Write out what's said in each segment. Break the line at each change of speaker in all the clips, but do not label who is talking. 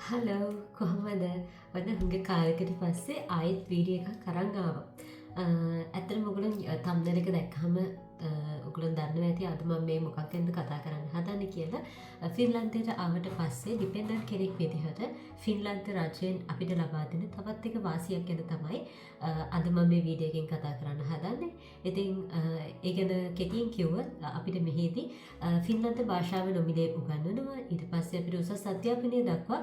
Hello කොහොමද ඔන්න හුඟ කාලකට පස්සේ ආයෙත් වීඩියෝ එකක් අරන් ආවා. ඇත්තටම ඔයගොල්ලෝ තම්බ්නෙල් එක දැක්කම ඔයගොල්ලෝ දන්නවා ඇති අද මම මේ මොකක් ගැනද කතා කරන්න හදන්නේ කියලා. ෆින්ලන්තයට ආවට පස්සේ ඩිපෙන්ඩන්ට් කෙනෙක් විදිහට ෆින්ලන්ත රජයෙන් අපිට ලබා දෙන තවත් එක වාසියක් ගැන තමයි අද මම මේ වීඩියෝ එකෙන් කතා කරන්න හදන්නේ. ඉතින් ඒ ගැන කෙටියෙන් කිව්වොත් අපිට මෙහිදී ෆින්ලන්ත භාෂාව නොමිලේ උගන්වනවා. ඊට පස්සේ අපිට උසස් අධ්‍යාපනය දක්වා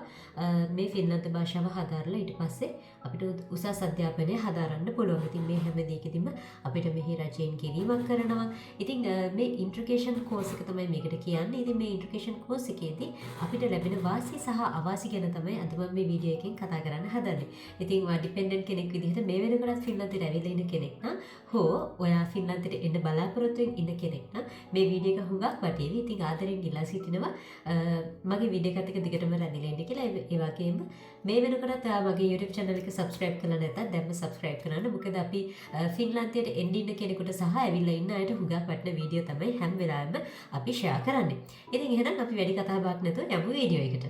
මේ ෆින්ලන්ත භාෂාව හදාරලා ඊට පස්සේ අපිට උසස් අධ්‍යාපනය හදාරන්න පුළුවන්. ඉතින් මේ හැම දෙයකදීම අපිට මෙහි රජයෙන් කිරීමක් කරනවා. ඉතින් මේ ඉන්ට්‍රිකේෂන් කෝස් එක තමයි මේකට කියන්නේ. ඉතින් මේ ඉන්ට්‍රිකේෂන් කෝස් එකේදී අපිට ලැබෙන වාසි සහ අවාසි ගැන තමයි අද මම මේ වීඩියෝ එකෙන් කතා කරන්න හදන්නේ. ඉතින් ඔයා ඩිපෙන්ඩන්ට් කෙනෙක් විදිහට මේ වෙනකොටත් ෆින්ලන්තයට ඇවිල්ලා ඉන්න කෙනෙක් නම් හෝ ඔයා ෆින්ලන්තයට එන්න බලාපොරොත්තු වෙන ඉන්න කෙනෙක් නම් මේ වීඩියෝ එක හුඟක් වටේවි. ඉතින් ආදරෙන් ඉල්ලා සිටිනවා මගේ වීඩියෝ එකත් එක්ක දිගටම රැඳිලා ඉන්න කියලා. ඒ වගේම මේ වෙනකොටත් මගේ YouTube channel එක subscribe කරලා නැත්නම් දැන්ම subscribe කරන්න. මොකද අපි ෆින්ලන්තයට එන්න ඉන්න කෙනෙකුට සහ ඇවිල්ලා ඉන්න අයට හුඟක් වටින වීඩියෝ තමයි හැම වෙලාවෙම අපි share කරන්නේ. ඉතින් එහෙනම් අපි වැඩි කතා බහක් නැතුව යමු වීඩියෝ එකට.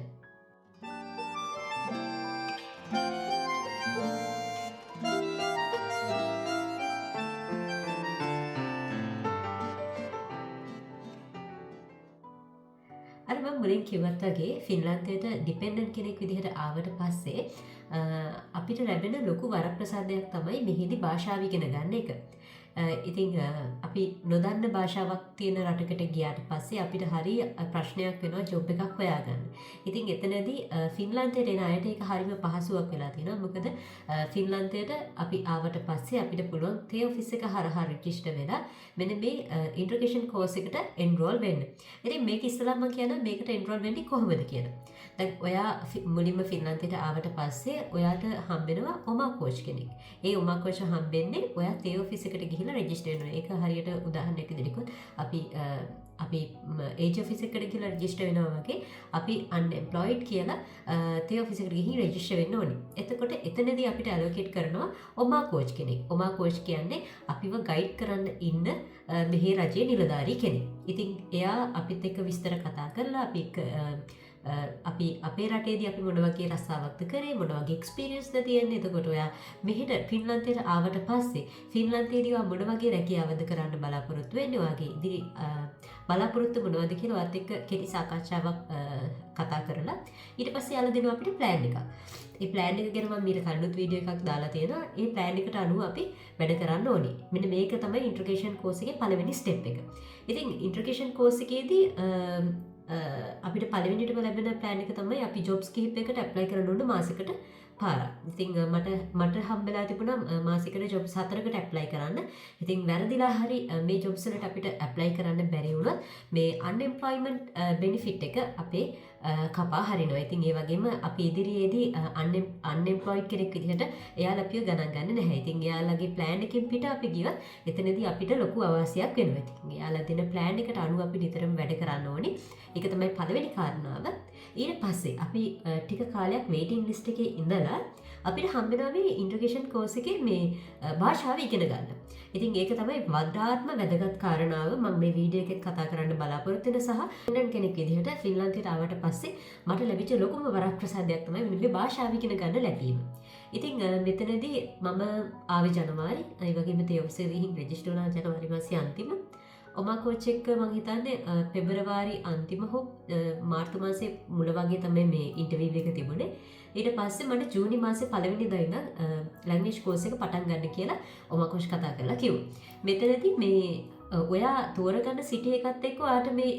අර මම මුලින් කිව්වත් වගේ ෆින්ලන්තයට ඩිපෙන්ඩන්ට් කෙනෙක් විදිහට ආවට පස්සේ අපිට ලැබෙන ලොකු වරප්‍රසාදයක් තමයි මෙහිදී භාෂාව ඉගෙන ගන්න එක. ඉතින් අපි නොදන්න භාෂාවක් තියෙන රටකට ගියාට පස්සේ අපිට හරි ප්‍රශ්නයක් වෙනවා ජොබ් එකක් හොයාගන්න. ඉතින් එතනදී ෆින්ලන්තයට එන අයට ඒක හරිම පහසුවක් වෙලා තියෙනවා. මොකද ෆින්ලන්තයට අපි ආවට පස්සේ අපිට පුළුවන් තේ ඔෆිස් එක හරහා රෙජිස්ටර් වෙලා මෙන්න මේ ඉන්ට්‍රිකේෂන් කෝස් එකට එන්රෝල් වෙන්න. ඉතින් මේක ඉස්සෙල්ලාම මම කියනවා මේකට එන්රෝල් වෙන්නේ කොහොමද කියලා. දැන් ඔයා මුලින්ම ෆින්ලන්තයට ආවට පස්සේ ඔයාට හම්බෙනවා ඔමා කෝච් කෙනෙක්. ඒ ඔමා කෝච් හම්බෙන්නේ ඔයා තේ ඔෆිස් එකට ගිහිල්ලා රෙජිස්ටර් වෙනවා. ඒක හරියට උදාහරණයක් විදිහට අපි ඒජ් ඔෆිස් එකට ගිහිල්ලා රෙජිස්ටර් වෙනවා වගේ අපි අන්එම්ප්ලොයිඩ් කියලා තේ ඔෆිස් එකට ගිහින් රෙජිස්ටර් වෙන්න ඕනේ. එතකොට එතනදී අපිට ඇලොකේට් කරනවා ඔමා කෝච් කෙනෙක්. ඔමා කෝච් කියන්නේ අපිව ගයිඩ් කරන්න ඉන්න මෙහි රජයේ නිලධාරී කෙනෙක්. ඉතින් එයා අපිත් එක්ක විස්තර කතා කරලා අපි අපේ රටේදී අපි මොන වගේ රස්සාවක්ද කරේ, මොන වගේ එක්ස්පීරියන්ස්ද තියෙන්නේ. එතකොට ඔයා මෙහෙට ෆින්ලන්තයට ආවට පස්සේ ෆින්ලන්තයේදී ඔයා මොන වගේ රැකියාවද කරන්න බලාපොරොත්තු වෙන්නේ, ඔයාගේ ඉදිරි බලාපොරොත්තු මොනවද කියලා ඔයත් එක්ක කෙටි සාකච්ඡාවක් කතා කරලා ඊට පස්සේ යාලා දෙනවා අපිට ප්ලෑන් එකක්. ඒ ප්ලෑන් එක ගැන මම ඊට කලිනුත් වීඩියෝ එකක් දාලා තියෙනවා. ඒ ප්ලෑන් එකට අනුව අපි වැඩ කරන්න ඕනේ. මෙන්න මේක තමයි ඉන්ට්‍රිකේෂන් කෝස් එකේ පළවෙනි ස්ටෙප් එක. ඉතින් ඉන්ට්‍රිකේෂන් කෝස් එකේදී අපිට පළවෙනිටම ලැබෙන ප්ලෑන් එක තමයි අපි ජොබ්ස් කිහිපයකට ඇප්ලයි කරන්න ඕන මාසෙකට පාරක්. ඉතින් මට හම්බෙලා තිබුණා මාසෙකට ජොබ්ස් 4කට ඇප්ලයි කරන්න. ඉතින් වැරදිලා හරි මේ ජොබ්ස් වලට අපිට ඇප්ලයි කරන්න බැරි වුණොත් මේ අන්එම්ප්ලොයිමන්ට් බෙනිෆිට් එක අපේ කපා හරිනවා. ඉතින් ඒ වගේම අපි ඉදිරියේදී අන්එම්ප්ලොයිඩ් කෙනෙක් විදිහට එයාලා අපිව ගණන් ගන්න නැහැ. ඉතින් එයාලගේ ප්ලෑන් එකෙන් පිට අපි ගියොත් එතනදී අපිට ලොකු අවාසියක් වෙනවා. ඉතින් එයාලා දෙන ප්ලෑන් එකට අනුව අපි නිතරම වැඩ කරන්න ඕනේ. ඒක තමයි පළවෙනි කාරණාව. ඊට පස්සේ අපි ටික කාලයක් වේටිං ලිස්ට් එකේ ඉඳලා අපිට හම්බෙනවා මේ ඉන්ට්‍රිකේෂන් කෝස් එකේ මේ භාෂාව ඉගෙන ගන්න. ඉතින් ඒක තමයි වඩාත්ම වැදගත් කාරණාව මම මේ වීඩියෝ එකේ කතා කරන්න බලාපොරොත්තු වෙන සහ ෆින්ලන්ඩ් කෙනෙක් විදිහට ෆින්ලන්තයට ආවට පස්සේ මට ලැබිච්ච ලොකුම වරප්‍රසාදයක් තමයි මේ භාෂාව ඉගෙන ගන්න ලැබීම. ඉතින් මෙතනදී මම ආවේ ජනවාරි, ඒ වගේම තේ ඔෆිස් එකේ ගිහින් රෙජිස්ටර් වුණා ජනවාරි මාසයේ අන්තිම. ඔමා කෝච් එක්ක මම හිතන්නේ පෙබරවාරි අන්තිම හෝ මාර්තු මාසේ මුල වගේ තමයි මේ ඉන්ටර්විව් එක තිබුණේ. ඊට පස්සේ මට ජූනි මාසේ පළවෙනිදා ඉඳන් ලැන්ග්වේජ් කෝස් එක පටන් ගන්න කියලා ඔමා කෝච් කතා කරලා කිව්වා. මෙතනදී මේ ඔයා තෝරගන්න සිටි එකත් එක්ක ඔයාට මේ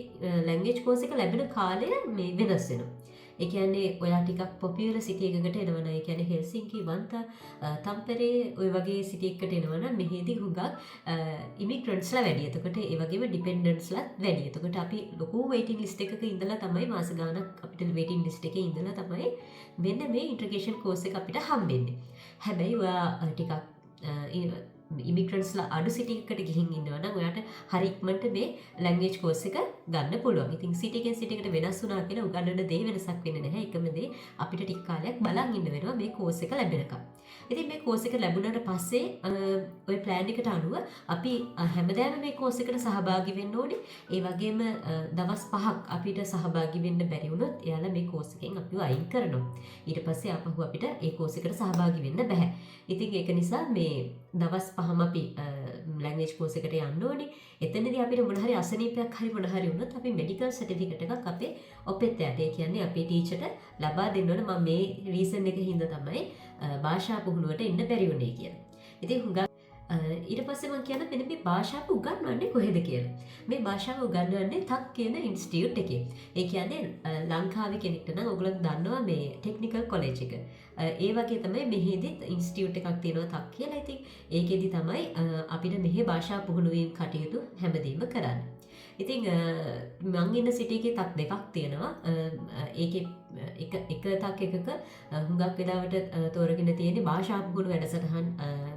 ලැන්ග්වේජ් කෝස් එක ලැබෙන කාලය මේ වෙනස් වෙනවා. ඒ කියන්නේ ඔයා ටිකක් පොපියුලර් සිටි එකකට එනවනම්, ඒ කියන්නේ හෙල්සින්කි, වන්තා, තම්පරේ ඔය වගේ සිටි එකකට එනවනම් මෙහෙදී හුඟක් ඉමිග්‍රන්ට්ස්ලා වැඩි. එතකොට ඒ වගේම ඩිපෙන්ඩන්ට්ස්ලා වැඩි. එතකොට අපි ලොකු වේටිං ලිස්ට් එකක ඉඳලා තමයි මාස ගාණක් අපිට වේටිං ලිස්ට් එකේ ඉඳලා තමයි මෙන්න මේ ඉන්ට්‍රිකේෂන් කෝස් එක අපිට හම්බෙන්නේ. හැබැයි ඔයා ටිකක් ඉමිග්‍රන්ස්ලා අඩු සිටිකට ගිහින් ඉන්නවන ඔයාට හරික්මට මේ ලැංගේජ් කෝස් එක ගන්න පුළුවන්. ඉතින් සිටිකෙන් සිටිකට වෙනස් වුණා කියලා උගන්නන දේ වෙනසක් වෙන්නේ නැහැ. එකම දේ අපිට ටික කාලයක් බලන් ඉන්න වෙනවා මේ කෝස් එක ලැබෙනකම්. ඉතින් මේ කෝස් එක ලැබුණාට පස්සේ ඔය ප්ලෑන් එකට අනුව අපි හැමදාම මේ කෝස් එකට සහභාගී වෙන්න ඕනේ. ඒ වගේම දවස් 5ක් අපිට සහභාගී වෙන්න බැරි වුණොත් එයාලා මේ කෝස් එකෙන් අපිව අයින් කරනවා. ඊට පස්සේ ආපහු අපිට ඒ කෝස් එකට සහභාගී වෙන්න බෑ. ඉතින් ඒක නිසා මේ දවස් 5ම අපි ලැංග්වේජ් කෝස් එකට යන්න ඕනේ. එතනදී අපිට මොන හරි අසනීපයක් හරි මොන හරි වුණොත් අපි මෙඩිකල් සර්ටිෆිකේට් එකක් අපේ ඔපෙත්තයට, ඒ කියන්නේ අපේ ටීචර්ට ලබා දෙන්න ඕනේ. මම මේ රීසන් එක හින්දා තමයි භාෂා පුහුණුවට එන්න බැරි වුණේ කියලා. ඉතින් හුඟක් ඊට පස්සේ මම කියන මෙන්න මේ භාෂාව උගන්වන්නේ කොහෙද කියලා. මේ භාෂාව උගන්වන්නේ තක් කියන ඉන්ස්ටිටියුට් එකේ. ඒ කියන්නේ ලංකාවේ කෙනෙක්ට නම් ඔයගොල්ලෝ දන්නවා මේ ටෙක්නිකල් කොලෙජ් එක. ඒ වගේ තමයි මෙහෙදි ඉන්ස්ටිටියුට් එකක් තියෙනවා තක් කියලා. ඉතින් ඒකෙදි තමයි අපිට මෙහි භාෂා පුහුණු වීම කටයුතු හැමදේම කරන්නේ. ඉතින් මං ඉන්න සිටි එකේ තක් දෙකක් තියෙනවා. ඒකේ එක තක් එකක හුඟක් වෙලාවට තෝරගෙන තියෙන්නේ භාෂා පුහුණු වැඩසටහන්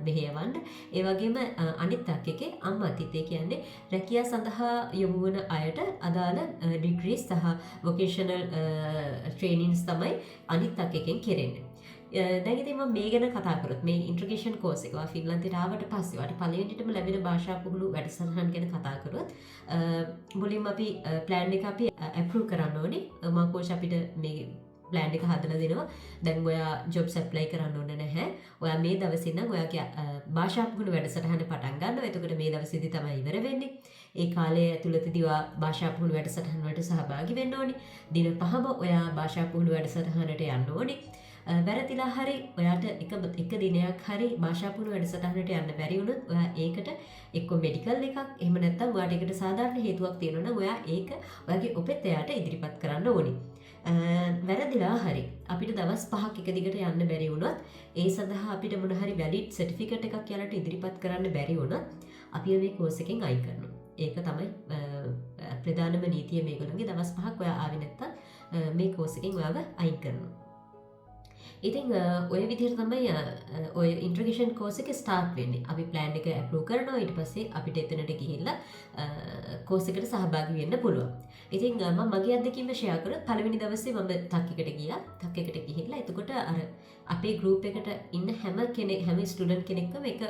මෙහෙයවන්න. ඒ වගේම අනිත් තක් එකේ අම්මතිත්, ඒ කියන්නේ රැකියා සඳහා යොමු වන අයට අදාළ ඩිග්‍රීස් සහ වොකේෂනල් ට්‍රේනින්ග්ස් තමයි අනිත් තක් එකෙන් කෙරෙන්නේ. දැන් ඉතින් මම මේ ගැන කතා කරොත් මේ ඉන්ට්‍රොගේෂන් කෝස් එක ෆින්ලන්තයට ආවට පස්සේ වට පළවෙනිටම ලැබෙන භාෂා පුහුණු වැඩසටහන් ගැන කතා කරොත් මුලින්ම අපි ප්ලෑන් එක අපි ඇප්‍රූව් කරන්න ඕනේ. මම කෝච් අපිට මේ ප්ලෑන් එක හදලා දෙනවා. දැන් ඔයා ජොබ්ස් ඇප්ලයි කරන්න ඕනේ නැහැ. ඔයා මේ දවසේ ඉඳන් ඔයාගේ භාෂා පුහුණු වැඩසටහන පටන් ගන්නවා. එතකොට මේ දවසේදී තමයි ඉවර වෙන්නේ. ඒ කාලය ඇතුළතදී ඔයා භාෂා පුහුණු වැඩසටහන වලට සහභාගී වෙන්න ඕනේ. දින 5ම ඔයා භාෂා පුහුණු වැඩසටහනට යන්න ඕනේ. වැරදිලා හරි ඔයාට එක දිනයක් හරි භාෂා පුහුණු වැඩසටහනට යන්න බැරි වුණොත් ඔයා ඒකට එක්ක මෙඩිකල් එකක් එහෙම නැත්නම් ඔයාට ඒකට සාධාරණ හේතුවක් තියෙනවා නම් ඔයා ඒක ඔයාගේ ඔපෙත්තයාට ඉදිරිපත් කරන්න ඕනේ. වැරදිලා හරි අපිට දවස් 5ක් එක දිගට යන්න බැරි වුණොත් ඒ සඳහා අපිට මොන හරි වැලිඩ් සර්ටිෆිකේට් එකක් යාලට ඉදිරිපත් කරන්න බැරි වුණොත් අපි මේ කෝස් එකෙන් අයින් කරනවා. ඒක තමයි ප්‍රධානම නීතිය මේගොල්ලන්ගේ. දවස් 5ක් ඔයා ආවේ නැත්තම් මේ කෝස් එකෙන් ඔයාව අයින් කරනවා. ඉතින් ඔය විදිහට තමයි ඔය ඉන්ට්‍රොගේෂන් කෝස් එක ස්ටාර්ට් වෙන්නේ. අපි ප්ලෑන් එක ඇප්‍රූව් කරනවා. ඊට පස්සේ අපිට එතනට ගිහිල්ලා කෝස් එකට සහභාගී වෙන්න පුළුවන්. ඉතින් මම මගේ අත්දැකීම ෂෙයා කරොත් පළවෙනි දවසේ මම තක් එකට ගියා. තක් එකට ගිහිල්ලා එතකොට අර අපේ ගෲප් එකට ඉන්න හැම ස්ටුඩන්ට් කෙනෙක්ම එක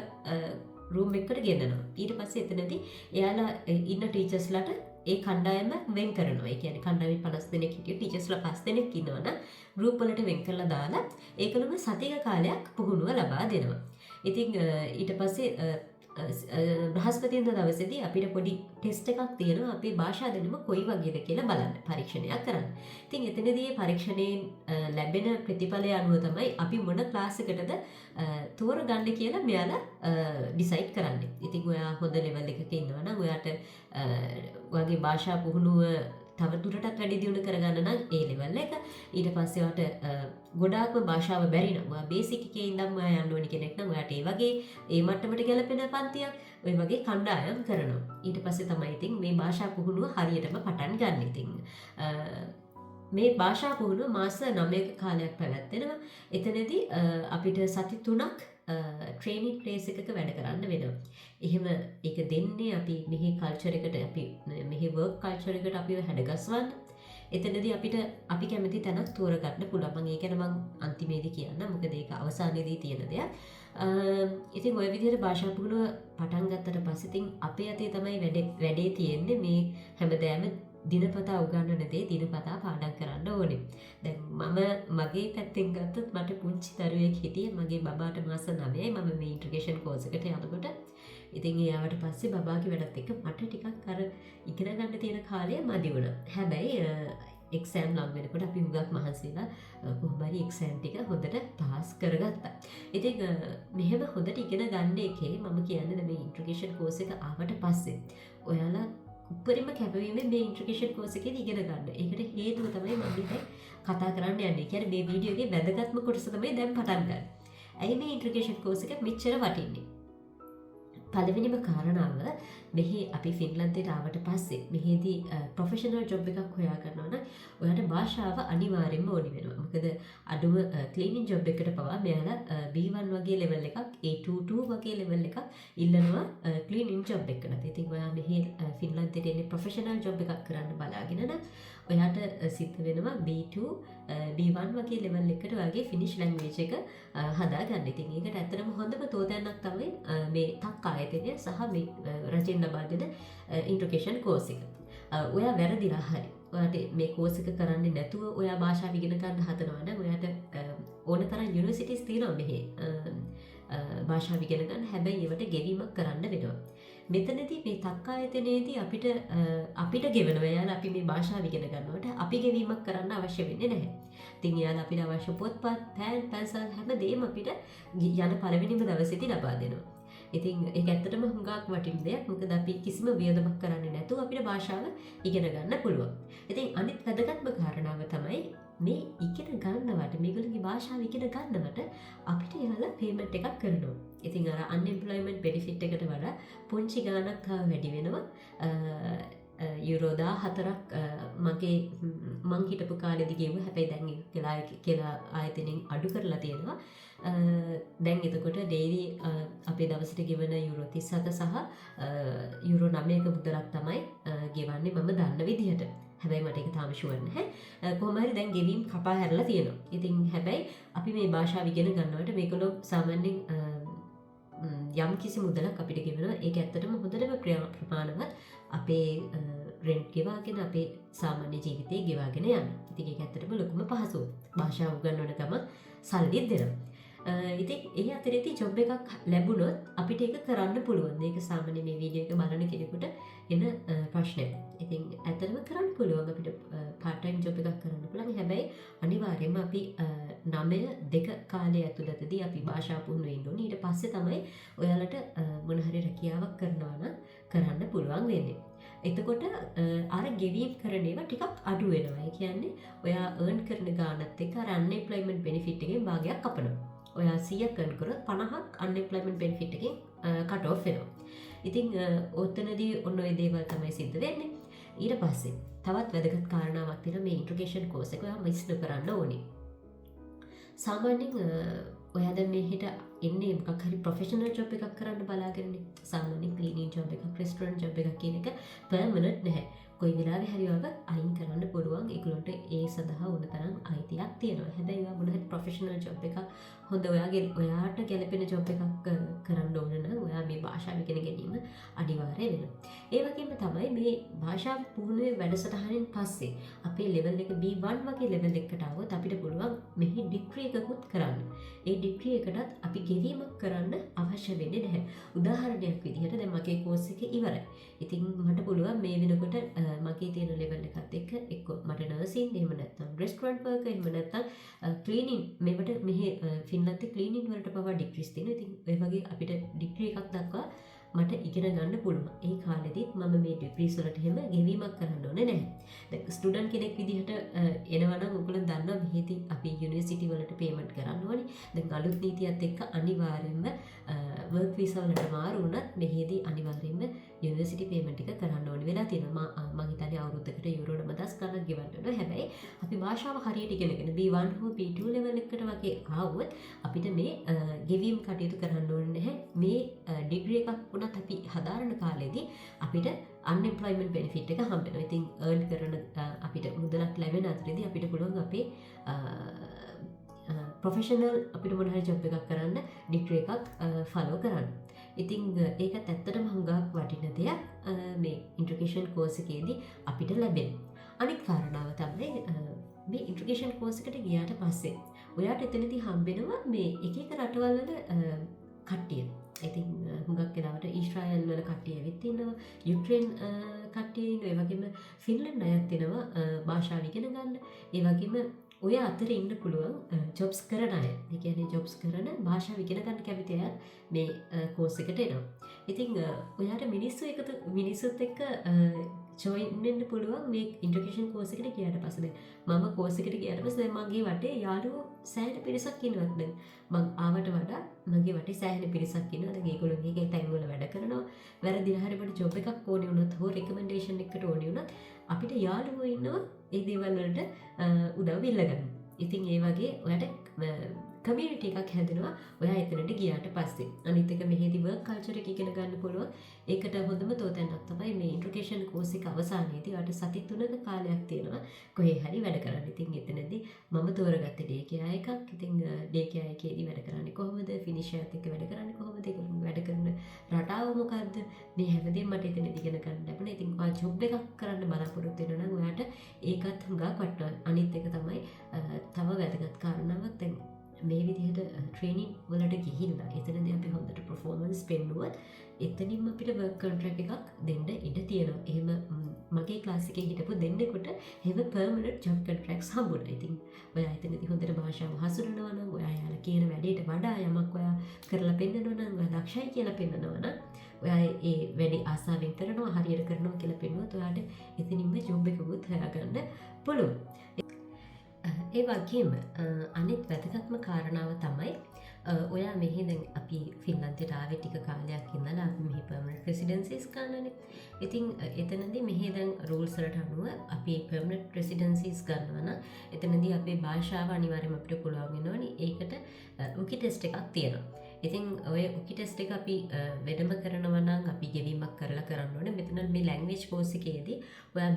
රූම් එකකට ගෙන්නනවා. ඊට පස්සේ එතනදී එයාලා ඉන්න ටීචර්ස්ලාට ඒ කණ්ඩායම වෙන් කරනවා. ඒ කියන්නේ කණ්ඩායමේ 50 දෙනෙක් හිටිය ටීචර්ස්ලා 5 දෙනෙක් ඉන්නවනම් ගෲප් වලට වෙන් කරලා දාලා ඒකලම සතියක කාලයක් පුහුණුව ලබා දෙනවා. ඉතින් ඊට පස්සේ බ්‍රහස්පතින්දා දවසේදී අපිට පොඩි ටෙස්ට් එකක් තියෙනවා. අපේ භාෂා දැනුම කොයි වගේද කියලා බලන්න පරීක්ෂණයක් කරන්න. ඉතින් එතනදී පරීක්ෂණයෙන් ලැබෙන ප්‍රතිඵලය අනුව තමයි අපි මොන ක්ලාස් එකටද තෝරගන්න කියලා මෙයාලා ඩිසයිඩ් කරන්නේ. ඉතින් ඔයා හොඳ ලෙවල් එකක ඉන්නවා නම් ඔයාට ඔයාගේ භාෂා පුහුණුව තව දුරටත් වැඩි දියුණු කරගන්න නම් ඒ ලෙවල් එක. ඊට පස්සේ ඔයාට ගොඩාක්ම භාෂාව බැරි නම් ඔයා බේසික් එකේ ඉඳන්ම ඔයා යන්න ඕනි කෙනෙක් නම් ඔයාට ඒ වගේ ඒ මට්ටමට ගැලපෙන පන්තියක් ඔය වගේ කණ්ඩායම් කරනවා. ඊට පස්සේ තමයි ඉතින් මේ භාෂා පුහුණුව හරියටම පටන් ගන්න. ඉතින් මේ භාෂා පුහුණුව මාස 9ක කාලයක් පැවැත්වෙනවා. එතනදී අපිට සති 3ක් ට්‍රේනින් ප්ලේස් එකක වැඩ කරන්න වෙනවා. එහෙම ඒක දෙන්නේ අපි මෙහි කල්චර් එකට අපි මෙහි වර්ක් කල්චර් එකට අපිව හැඩගස්වන්න. එතනදී අපි කැමති තැනක් තෝරගන්න පුළුවන්. මම ඒක ගැන මම අන්තිමේදී කියන්න. මොකද ඒක අවසානයේදී තියෙන දෙයක්. ඉතින් ওই විදිහට භාෂා පුහුණුව පටන් ගත්තට පස්සේ ඉතින් අපේ අතේ තමයි වැඩේ තියෙන්නේ මේ හැමදාම දිනපතා උගන්වන දේ දිනපතා පාඩම් කරන්න ඕනේ. දැන් මම මගේ පැත්තෙන් ගත්තොත් මට පුංචි දරුවෙක් හිටියේ. මගේ බබාට මාස 9යි. මම මේ ඉන්ට්‍රොගේෂන් කෝස් එකට යනකොට ඉතින් ඒ ආවට පස්සේ බබාගේ වැඩත් එක්ක මට ටිකක් අර ඉගෙන ගන්න තියෙන කාලය මදි වුණා. හැබැයි එක්සෑම් ලඟ වෙනකොට අපි හුඟක් මහන්සි වෙලා කොහොම හරි එක්සෑම් ටික හොඳට පාස් කරගත්තා. ඉතින් මෙහෙම හොඳට ඉගෙන ගන්න එකේ මම කියන්නේ මේ ඉන්ට්‍රොගේෂන් කෝස් එක ආවට පස්සේ ඔයාලා උපරිම කැපවීමෙන් මේ ඉන්ට්‍රොගේෂන් කෝස් එකේ ඉගෙන ගන්න. ඒකට හේතුව තමයි මම දැන් කතා කරන්න යන්නේ. කියන්නේ මේ වීඩියෝ එකේ වැදගත්ම කොටස තමයි දැන් පටන් ගන්න. ඇයි මේ ඉන්ට්‍රොගේෂන් කෝස් එක මෙච්චර වටින්නේ? පළවෙනිම කාරණාව මෙහි අපි ෆින්ලන්තයට ආවට පස්සේ මෙහිදී ප්‍රොෆෙෂනල් ජොබ් එකක් හොයා කරනවා නම් ඔයාට භාෂාව අනිවාර්යෙන්ම ඕනි වෙනවා. මොකද අඩුම ක්ලීනින් ජොබ් එකට පවා මෙයාලා B1 වගේ ලෙවල් එකක් A22 වගේ ලෙවල් එකක් ඉල්ලනවා ක්ලීනින් ජොබ් එකකට. ඉතින් ඔයා මෙහි ෆින්ලන්තයට එන්නේ ප්‍රොෆෙෂනල් ජොබ් එකක් කරන්න බලාගෙන නම් ඔයාට සිද්ධ වෙනවා B2 B1 වගේ ලෙවල් එකට වගේ ෆිනිෂ් ලැන්ග්වේජ් එක හදාගන්න. ඉතින් ඒකට ඇත්තටම හොඳම තෝතැන්නක් තමයි මේ තක් ආයතනය සහ මේ රජෙන් ලබා දෙන ඉන්ට්‍රොකේෂන් කෝස් එක. ඔයා වැරදිලා හරි ඔයාට මේ කෝස් එක කරන්නේ නැතුව ඔයා භාෂාව ඉගෙන ගන්න හදනවා නම් ඔයාට ඕන තරම් යුනිවර්සිටිස් තියෙනවා මෙහි භාෂාව ඉගෙන ගන්න. හැබැයි ඒවට ගෙවීමක් කරන්න වෙනවා. මෙතනදී මේ තක් ආයතනයේදී අපිට ගෙවනවා යාලා අපි මේ භාෂාව ඉගෙන ගන්නකොට අපි ගෙවීමක් කරන්න අවශ්‍ය වෙන්නේ නැහැ. ඉතින් යාලා අපිට අවශ්‍ය පොත්පත්, පෑන්, පැන්සල් හැමදේම අපිට යන පළවෙනිම දවසේදී ලබා දෙනවා. ඉතින් ඒක ඇත්තටම හුඟක් වටින දෙයක්. මොකද අපි කිසිම වියදමක් කරන්නේ නැතුව අපිට භාෂාව ඉගෙන ගන්න පුළුවන්. ඉතින් අනිත් වැදගත්ම කාරණාව තමයි මේ ඉගෙන ගන්නවට මේගොල්ලෝගේ භාෂාව ඉගෙන ගන්නවට අපිට යාලා පේමන්ට් එකක් කරනවා. ඉතින් අර අන්එම්ප්ලොයිමන්ට් බෙනිෆිට් එකට වඩා පුංචි ගාණක් වැඩි වෙනවා. යුරෝ 14ක් මගේ මං හිටපු කාලෙදි ගෙවුවා. හැබැයි දැන් කියලා ආයතනෙන් අඩු කරලා තියෙනවා. දැන් එතකොට ඩේලි අපේ දවසට ගෙවන යුරෝ 37 සහ යුරෝ 9ක මුදලක් තමයි ගෙවන්නේ මම දන්න විදිහට. හැබැයි මට ඒක තාම ෂුවර් නැහැ. කොහොම හරි දැන් ගෙවීම් කපා හැරලා තියෙනවා. ඉතින් හැබැයි අපි මේ භාෂාව ඉගෙන ගන්නකොට මේගොල්ලෝ සාමාන්‍යයෙන් යම් කිසි මුදලක් අපිට ගෙවනවා. ඒක ඇත්තටම හොඳටම ප්‍රමාණවත් අපේ රෙන්ට් ගෙවාගෙන අපේ සාමාන්‍ය ජීවිතේ ගෙවාගෙන යන්න. ඉතින් ඒක ඇත්තටම ලොකුම පහසුවක්. භාෂාව උගන්වන ගමන් සල්ලිත් දෙනවා. ඉතින් ඒ අතරේදී ජොබ් එකක් ලැබුණොත් අපිට ඒක කරන්න පුළුවන්. මේක සාමාන්‍ය මේ වීඩියෝ එක බලන කෙනෙකුට එන ප්‍රශ්නයක්. ඉතින් ඇත්තටම කරන්න පුළුවන් අපිට part time job එකක් කරන්න පුළුවන්. හැබැයි අනිවාර්යයෙන්ම අපි 9-2 කාලය ඇතුළතදී අපි භාෂා පුහුණු වෙන්න ඕනේ. ඊට පස්සේ තමයි ඔයාලට මොන හරි රැකියාවක් කරනවා නම් කරන්න පුළුවන් වෙන්නේ. එතකොට අර ගෙවීම් කරන ඒවා ටිකක් අඩු වෙනවා. ඒ කියන්නේ ඔයා earn කරන ගාණත් එක්ක අර unemployment benefit එකෙන් භාගයක් කපනවා. ඔයා 100ක් earn කරොත් 50ක් unemployment benefit එකෙන් cut off වෙනවා. ඉතින් ඔතනදී ඔන්න ඔය දේවල් තමයි සිද්ධ වෙන්නේ. ඊට පස්සේ තවත් වැදගත් කාරණාවක් තියෙනවා මේ ඉන්ට්‍රොගේෂන් කෝස් එක ඔයා මිස් නොකරන්න ඕනේ. සාමාන්‍යයෙන් ඔයා දැන් මෙහෙට එන්නේ මොකක් හරි ප්‍රොෆෙෂනල් ජොබ් එකක් කරන්න බලාගෙනනේ. සාමාන්‍යයෙන් ක්ලීනින් ජොබ් එකක්, රෙස්ටොරන්ට් ජොබ් එකක් කියන එක පර්මනන්ට් නැහැ. කොයි වෙලාවෙ හරි ඔයාව අයින් කරන්න පුළුවන්. ඒගොල්ලන්ට ඒ සඳහා ඕන තරම් අයිතියක් තියෙනවා. හැබැයි ඔයා මොන හරි ප්‍රොෆෙෂනල් ජොබ් එකක් හොඳ ඔයාට ගැලපෙන ජොබ් එකක් කරන්න ඕන නම් ඔයා මේ භාෂාව ඉගෙන ගැනීම අනිවාර්ය වෙනවා. ඒ වගේම තමයි මේ භාෂාව පුහුණුවේ වැඩසටහනින් පස්සේ අපේ ලෙවල් එක B1 වගේ ලෙවල් එකකට આવොත් අපිට පුළුවන් මෙහි ඩිග්‍රී එකකුත් කරන්න. ඒ ඩිග්‍රී එකටත් අපි ගෙවීමක් කරන්න අවශ්‍ය වෙන්නේ නැහැ. උදාහරණයක් විදිහට දැන් මගේ කෝස් එක ඉවරයි. ඉතින් මට පුළුවන් මේ වෙනකොට මගේ තියෙන ලෙවල් එකත් එක්ක එක්ක මට නර්සින් එහෙම නැත්නම් රෙස්ටොරන්ට් වර්කර් එහෙම නැත්නම් ක්ලීනින් මේවට මෙහි ෆින්ලන්තේ ක්ලීනින් වලට පවා ඩිග්‍රීස් තියෙනවා. ඉතින් ඔය වගේ අපිට ඩිග්‍රී එකක් දක්වා මට ඉගෙන ගන්න පුළුවන්. ඒ කාලෙදිත් මම මේ ඩිග්‍රීස් වලට එහෙම ගෙවීමක් කරන්න ඕනේ නැහැ. දැන් ස්ටුඩන්ට් කෙනෙක් විදිහට එනවා නම් ඔයගොල්ලෝ දන්නවා මෙහිදී අපි යුනිවර්සිටි වලට පේමන්ට් කරන්න ඕනේ. දැන් අලුත් නීතියත් එක්ක අනිවාර්යයෙන්ම වර්ක් වීසා වලට මාරු වුණත් මෙහිදී අනිවාර්යයෙන්ම යුනිවර්සිටි පේමන්ට් එක කරන්න ඕනේ වෙලා තියෙනවා. මම හිතන්නේ අවුරුද්දකට යුරෝ 9000 ගණන් ගෙවන්න වෙනවා. හැබැයි අපි භාෂාව හරියට ඉගෙනගෙන B1 හෝ B2 ලෙවල් එකකට වගේ ආවොත් අපිට මේ ගෙවීම් කටයුතු කරන්න ඕනේ නැහැ. මේ ඩිග්‍රී එකක් වුණත් අපි හදාරන කාලෙදී අපිට unemployment benefit එක හම්බ වෙනවා. ඉතින් earn කරන අපිට මුදලක් ලැබෙන අතරේදී අපිට පුළුවන් අපේ ප්‍රොෆෙෂනල් අපිට මොන හරි ජොබ් එකක් කරන්න ඩිග්‍රී එකක් ෆලෝ කරන්න. ඉතින් ඒකත් ඇත්තටම හුඟක් වටින දෙයක් මේ ඉන්ට්‍රොගේෂන් කෝස් එකේදී අපිට ලැබෙන. අනිත් කාරණාව තමයි මේ ඉන්ට්‍රොගේෂන් කෝස් එකට ගියාට පස්සේ ඔයාට එතනදී හම්බෙනවා මේ එක එක රටවල් වල කට්ටිය. ඉතින් හුඟක් වෙලාවට ඊශ්‍රායල් වල කට්ටිය ඇවිත් ඉන්නවා, යුක්‍රේන් කට්ටිය ඉන්නවා, ඒ වගේම ෆින්ලන්ඩ් අයත් එනවා භාෂාව ඉගෙන ගන්න. ඒ වගේම ඔය අතර ඉන්න පුළුවන් ජොබ්ස් කරන අය, ඒ කියන්නේ ජොබ්ස් කරන භාෂාව ඉගෙන ගන්න කැමති අය මේ කෝස් එකට එනවා. ඉතින් ඔයාට මිනිස්සුත් එක්ක ජොයින් වෙන්න පුළුවන් මේ ඉන්ට්‍රොඩක්ෂන් කෝස් එකට ගියාට පස්සේ. මම කෝස් එකට ගියාට පස්සේ මගේ වටේ යාළුවෝ සෑහෙන පිරිසක් ඉන්නවා. දැන් මං ආවට වඩා මගේ වටේ සෑහෙන පිරිසක් ඉන්නවා. දැන් ඒගොල්ලෝ මේකේ ටයිම් වල වැඩ කරනවා. වැරදිලා හරි මට ජොබ් එකක් ඕනේ වුණොත් හෝ රෙකමෙන්ඩේෂන් එකකට ඕනේ වුණොත් අපිට යාළුවෝ ඉන්නවා ඒ දේවල් වලට උදව් ඉල්ලගන්න. ඉතින් ඒ වගේ ඔයාට කමියුනිටි එකක් හැදෙනවා ඔයා එතනට ගියාට පස්සේ. අනිත් එක මෙහෙදි වර්ක් කල්චර් එක ඉගෙන ගන්න පුළුවන්. ඒකට හොඳම තෝතැන්නක් තමයි මේ ඉන්ට්‍රොඩක්ෂන් කෝස් එක අවසානයේදී ඔයාට සති 3ක කාලයක් තියෙනවා කොහේ හරි වැඩ කරන්න. ඉතින් එතනදී මම තෝරගත්තේ ඩේ කෙයා එකක්. ඉතින් ඩේ කෙයා එකේදී වැඩ කරන්නේ කොහොමද? ෆිනිෂර්ත් එක්ක වැඩ කරන්නේ කොහොමද? ඒගොල්ලෝ වැඩ කරන රටාව මොකද්ද? මේ හැමදේම මට එතනදී ඉගෙන ගන්න ලැබුණා. ඉතින් ඔයා ජොබ් එකක් කරන්න බලාපොරොත්තු වෙනවා නම් ඔයාට ඒකත් හුඟක් වටිනවා. අනිත් එක තමයි තව වැදගත් කාරණාවක්. දැන් මේ විදිහට ට්‍රේනින් වලට ගිහිල්ලා එතනදී අපි හොඳට පර්ෆෝමන්ස් පෙන්නුවොත් එතනින්ම අපිට වර්ක් කොන්ට්‍රැක්ට් එකක් දෙන්න ඉඩ තියෙනවා. එහෙම මගේ ක්ලාස් එකේ හිටපු දෙන්නෙකුට එහෙම පර්මනන්ට් ජොබ් කොන්ට්‍රැක්ට්ස් හම්බුණා. ඉතින් ඔයා එතනදී හොඳට භාෂාව හසුරනවා නම් ඔයා යාලා කියන වැඩේට වඩා යමක් ඔයා කරලා පෙන්නනවා නම් ඔයා දක්ෂයි කියලා පෙන්නනවා නම් ඔයා ඒ වැඩේ ආසාවෙන් කරනවා හරියට කරනවා කියලා පෙන්නුවොත් ඔයාට එතනින්ම ජොබ් එකකුත් හොයාගන්න පුළුවන්. ඒ වගේම අනිත් වැදගත්ම කාරණාව තමයි ඔයා මෙහි දැන් අපි ෆින්ලන්තයට ආවේ ටික කාලයක් ඉඳලා අපි මෙහි පර්මනන්ට් රෙසිඩෙන්සිස් ගන්නනේ. ඉතින් එතනදී මෙහි දැන් රූල්ස් වලට අනුව අපි පර්මනන්ට් රෙසිඩෙන්සිස් ගන්නවා නම් එතනදී අපේ භාෂාව අනිවාර්යයෙන්ම අපිට පුළුවන් වෙනවනේ. ඒකට උකි ටෙස්ට් එකක් තියෙනවා. ඉතින් ඔය උකි ටෙස්ට් එක අපි වෙනම කරනවා නම් අපි ගෙවීමක් කරලා කරන්න ඕනේ. මෙතන මේ ලැන්ග්වේජ් කෝස් එකේදී ඔයා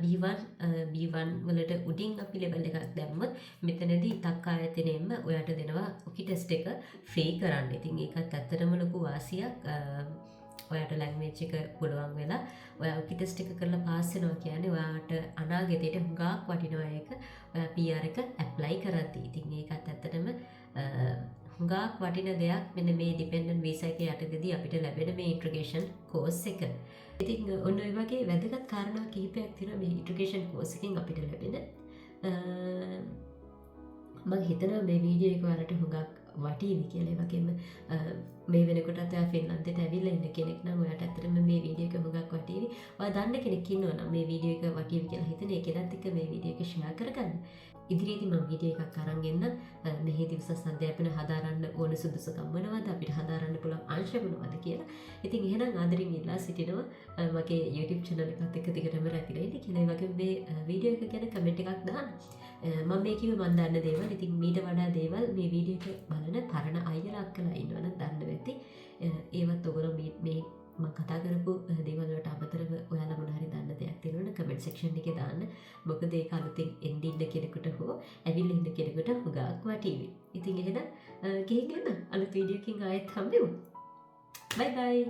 B1 වලට උඩින් අපි ලෙවල් එකක් දැම්මොත් මෙතනදී තක් ආයතනයෙන්ම ඔයාට දෙනවා උකි ටෙස්ට් එක ෆ්‍රී කරන්න. ඉතින් ඒකත් ඇත්තටම ලොකු වාසියක්. ඔයාට ලැන්ග්වේජ් එක පුළුවන් වෙලා ඔයා උකි ටෙස්ට් එක කරලා පාස් වෙනවා කියන්නේ ඔයාට අනාගතයට හුඟක් වටිනවා ඒක. ඔයා PR එක ඇප්ලයි කරද්දී. ඉතින් ඒකත් ඇත්තටම හුඟක් වටින දෙයක් මෙන්න මේ ඩිපෙන්ඩන්ට් වීසා එක යටතේදී අපිට ලැබෙන මේ ඉන්ට්‍රොගේෂන් කෝස් එක. ඉතින් ඔන්න ඔය වගේ වැදගත් කාරණා කිහිපයක් තියෙනවා මේ ඉන්ට්‍රොගේෂන් කෝස් එකෙන් අපිට ලැබෙන. මම හිතනවා මේ වීඩියෝ එක ඔයාලට හුඟක් වටීවි කියලා. ඒ වගේම මේ වෙනකොටත් ඔයා ෆින්ලන්තයට ඇවිල්ලා ඉන්න කෙනෙක් නම් ඔයාට ඇත්තටම මේ වීඩියෝ එක හුඟක් වටීවි. ඔයා දන්න කෙනෙක් ඉන්නවා නම් මේ වීඩියෝ එක වටීවි කියලා හිතන ඒ කෙනත් එක්ක මේ වීඩියෝ එක ෂෙයා කරගන්න. ඉදිරියේදී මම වීඩියෝ එකක් අරන් එන්න මෙහෙදී උසස් අධ්‍යාපන හදාරන්න ඕන සුදුසුකම් මොනවද අපිට හදාරන්න පුළුවන් අංශ මොනවද කියලා. ඉතින් එහෙනම් ආදරෙන් ඉල්ලා සිටිනවා මගේ YouTube channel එකත් එක්ක දිගටම රැඳිලා ඉන්න කියලා. ඒ වගේම මේ වීඩියෝ එක ගැන කමෙන්ට් එකක් දාන්න. මම මේ කිව්වේ මම දන්න දේවල්. ඉතින් මීට වඩා දේවල් මේ වීඩියෝ එක බලන පරණ අයියලා අක්කලා ඉන්නවනම් දන්න වෙති. ඒවත් ඔයගොල්ලෝ මේ මම කතා කරපු දේවල් වලට අමතරව ඔයාලා මොන හරි දන්න දෙයක් තියෙනවනම් කමෙන්ට් සෙක්ෂන් එකේ දාන්න. මොකද ඒක අලුතෙන් එන්න ඉන්න කෙනෙකුට හෝ ඇවිල්ලා ඉන්න කෙනෙකුට හුඟක් වටීවි. ඉතින් එහෙනම් ගිහින් එන්න අලුත් වීඩියෝ එකකින් ආයෙත් හම්බෙමු. බයි බයි.